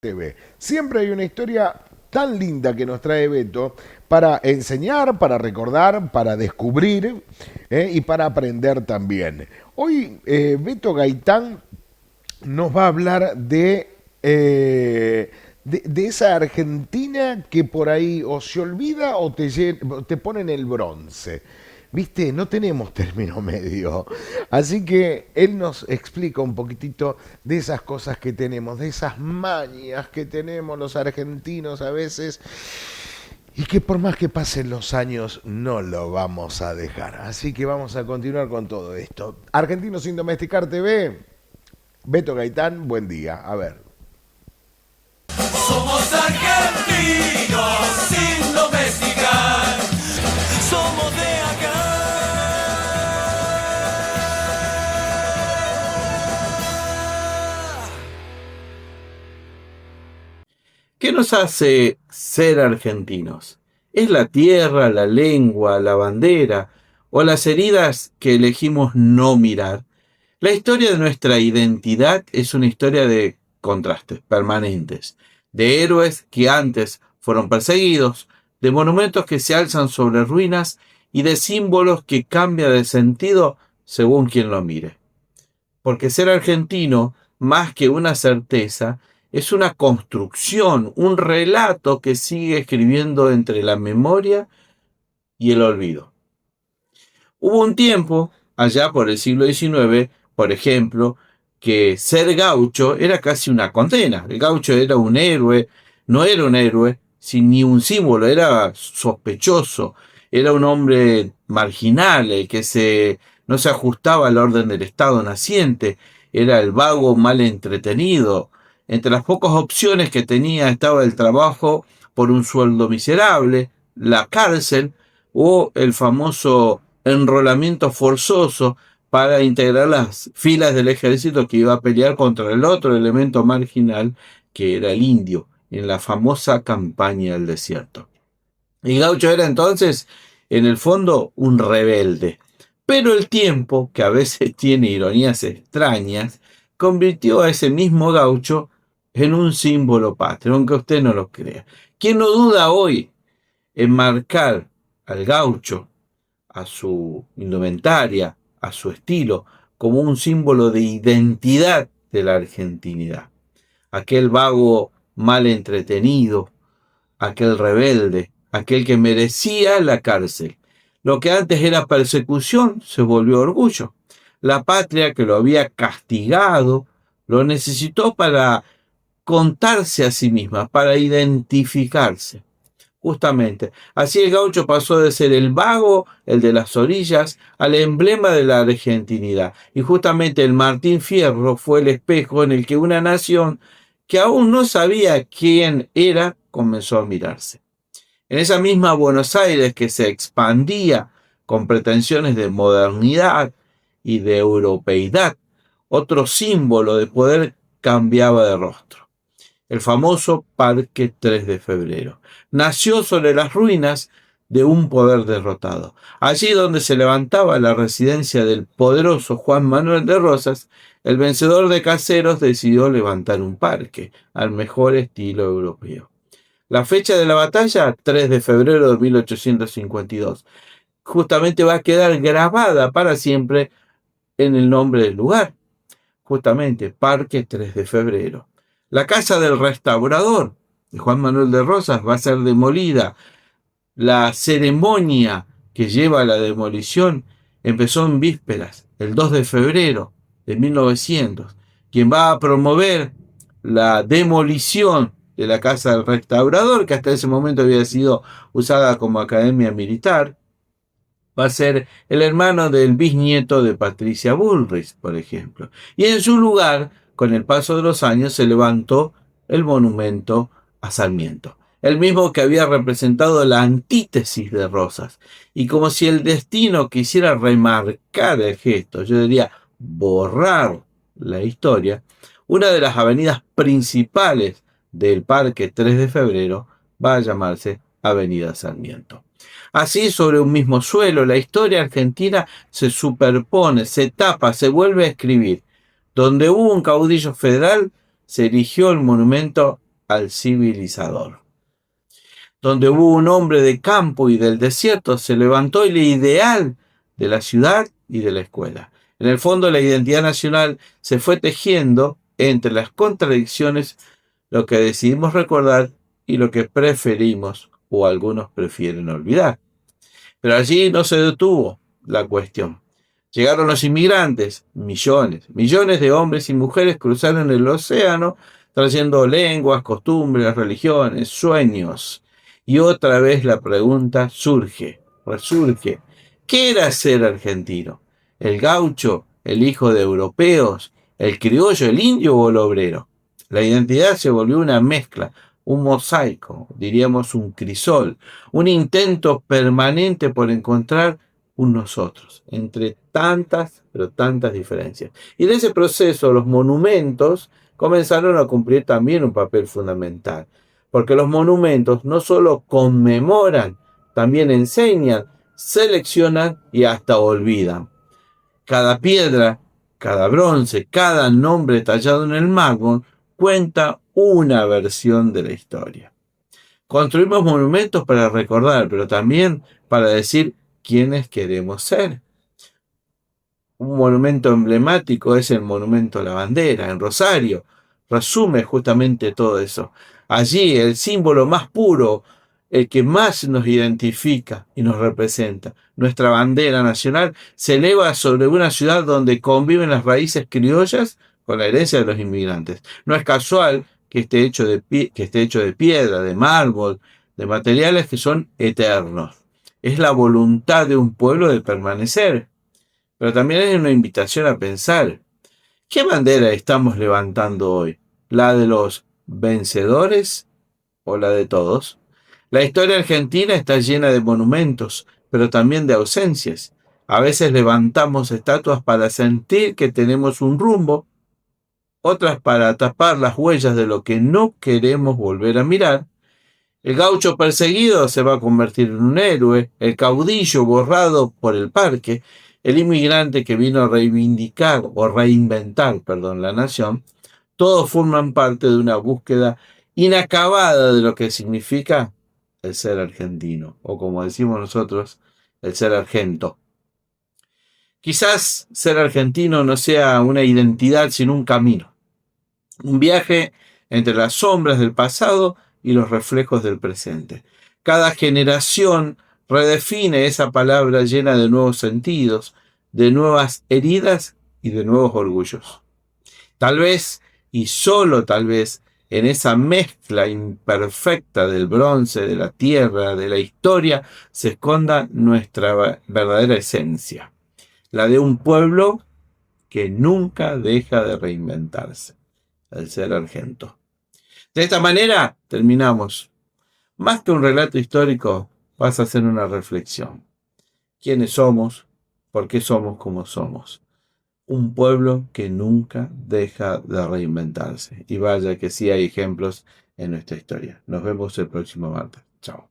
TV. Siempre hay una historia tan linda que nos trae Beto para enseñar, para recordar, para descubrir y para aprender también. Hoy Beto Gaitán nos va a hablar de esa Argentina que por ahí o se olvida o te pone en el bronce. Viste, no tenemos término medio. Así que él nos explica un poquitito de esas cosas que tenemos, de esas mañas que tenemos los argentinos a veces y que por más que pasen los años no lo vamos a dejar. Así que vamos a continuar con todo esto. Argentinos sin Domesticar TV, Beto Gaitán, buen día. A ver. Somos argentinos sin domesticar. Somos de acá. ¿Qué nos hace ser argentinos? ¿Es la tierra, la lengua, la bandera o las heridas que elegimos no mirar? La historia de nuestra identidad es una historia de contrastes permanentes, de héroes que antes fueron perseguidos, de monumentos que se alzan sobre ruinas y de símbolos que cambian de sentido según quien lo mire. Porque ser argentino, más que una certeza, es una construcción, un relato que sigue escribiendo entre la memoria y el olvido. Hubo un tiempo, allá por el siglo XIX, por ejemplo, que ser gaucho era casi una condena. El gaucho era un héroe, no era un héroe, sin ni un símbolo, era sospechoso, era un hombre marginal, el que no se ajustaba al orden del Estado naciente, era el vago mal entretenido. Entre las pocas opciones que tenía estaba el trabajo por un sueldo miserable, la cárcel o el famoso enrolamiento forzoso para integrar las filas del ejército que iba a pelear contra el otro elemento marginal que era el indio en la famosa campaña del desierto. El gaucho era entonces, en el fondo, un rebelde. Pero el tiempo, que a veces tiene ironías extrañas, convirtió a ese mismo gaucho en un símbolo patrio, aunque usted no lo crea. ¿Quién no duda hoy en marcar al gaucho, a su indumentaria, a su estilo, como un símbolo de identidad de la argentinidad? Aquel vago mal entretenido, aquel rebelde, aquel que merecía la cárcel. Lo que antes era persecución se volvió orgullo. La patria que lo había castigado lo necesitó para contarse a sí misma, para identificarse. Justamente, así el gaucho pasó de ser el vago, el de las orillas, al emblema de la argentinidad. Y justamente el Martín Fierro fue el espejo en el que una nación que aún no sabía quién era, comenzó a mirarse. En esa misma Buenos Aires que se expandía con pretensiones de modernidad y de europeidad, otro símbolo de poder cambiaba de rostro. El famoso Parque 3 de Febrero. Nació sobre las ruinas de un poder derrotado. Allí donde se levantaba la residencia del poderoso Juan Manuel de Rosas, el vencedor de Caseros decidió levantar un parque al mejor estilo europeo. La fecha de la batalla, 3 de febrero de 1852, justamente va a quedar grabada para siempre en el nombre del lugar. Justamente, Parque 3 de Febrero. La casa del restaurador de Juan Manuel de Rosas va a ser demolida. La ceremonia que lleva a la demolición empezó en vísperas, el 2 de febrero de 1900. Quien va a promover la demolición de la casa del restaurador, que hasta ese momento había sido usada como academia militar, va a ser el hermano del bisnieto de Patricia Bullrich, por ejemplo. Y en su lugar, con el paso de los años, se levantó el monumento a Sarmiento, el mismo que había representado la antítesis de Rosas. Y como si el destino quisiera remarcar el gesto, yo diría borrar la historia, una de las avenidas principales del Parque 3 de Febrero va a llamarse Avenida Sarmiento. Así, sobre un mismo suelo, la historia argentina se superpone, se tapa, se vuelve a escribir. Donde hubo un caudillo federal, se erigió el monumento al civilizador. Donde hubo un hombre de campo y del desierto, se levantó el ideal de la ciudad y de la escuela. En el fondo, la identidad nacional se fue tejiendo entre las contradicciones, lo que decidimos recordar y lo que preferimos o algunos prefieren olvidar. Pero allí no se detuvo la cuestión. Llegaron los inmigrantes, millones de hombres y mujeres cruzaron el océano trayendo lenguas, costumbres, religiones, sueños. Y otra vez la pregunta resurge. ¿Qué era ser argentino? ¿El gaucho, el hijo de europeos, el criollo, el indio o el obrero? La identidad se volvió una mezcla, un mosaico, diríamos un crisol, un intento permanente por encontrar un nosotros, entre tantas, pero tantas diferencias. Y en ese proceso los monumentos comenzaron a cumplir también un papel fundamental, porque los monumentos no solo conmemoran, también enseñan, seleccionan y hasta olvidan. Cada piedra, cada bronce, cada nombre tallado en el mármol cuenta una versión de la historia. Construimos monumentos para recordar, pero también para decir quiénes queremos ser. Un monumento emblemático es el Monumento a la Bandera en Rosario. Resume justamente todo eso. Allí el símbolo más puro, el que más nos identifica y nos representa, nuestra bandera nacional, se eleva sobre una ciudad donde conviven las raíces criollas con la herencia de los inmigrantes. No es casual que esté hecho de piedra, de mármol, de materiales que son eternos. Es la voluntad de un pueblo de permanecer. Pero también es una invitación a pensar, ¿qué bandera estamos levantando hoy? ¿La de los vencedores o la de todos? La historia argentina está llena de monumentos, pero también de ausencias. A veces levantamos estatuas para sentir que tenemos un rumbo, otras para tapar las huellas de lo que no queremos volver a mirar. El gaucho perseguido se va a convertir en un héroe, el caudillo borrado por el parque, el inmigrante que vino a reinventar la nación, todos forman parte de una búsqueda inacabada de lo que significa el ser argentino, o como decimos nosotros, el ser argento. Quizás ser argentino no sea una identidad, sino un camino, un viaje entre las sombras del pasado y los reflejos del presente. Cada generación redefine esa palabra llena de nuevos sentidos, de nuevas heridas y de nuevos orgullos. Tal vez, y solo tal vez, en esa mezcla imperfecta del bronce, de la tierra, de la historia, se esconda nuestra verdadera esencia, la de un pueblo que nunca deja de reinventarse, el ser argento. De esta manera terminamos. Más que un relato histórico, vas a hacer una reflexión. ¿Quiénes somos? ¿Por qué somos como somos? Un pueblo que nunca deja de reinventarse. Y vaya que sí hay ejemplos en nuestra historia. Nos vemos el próximo martes. Chao.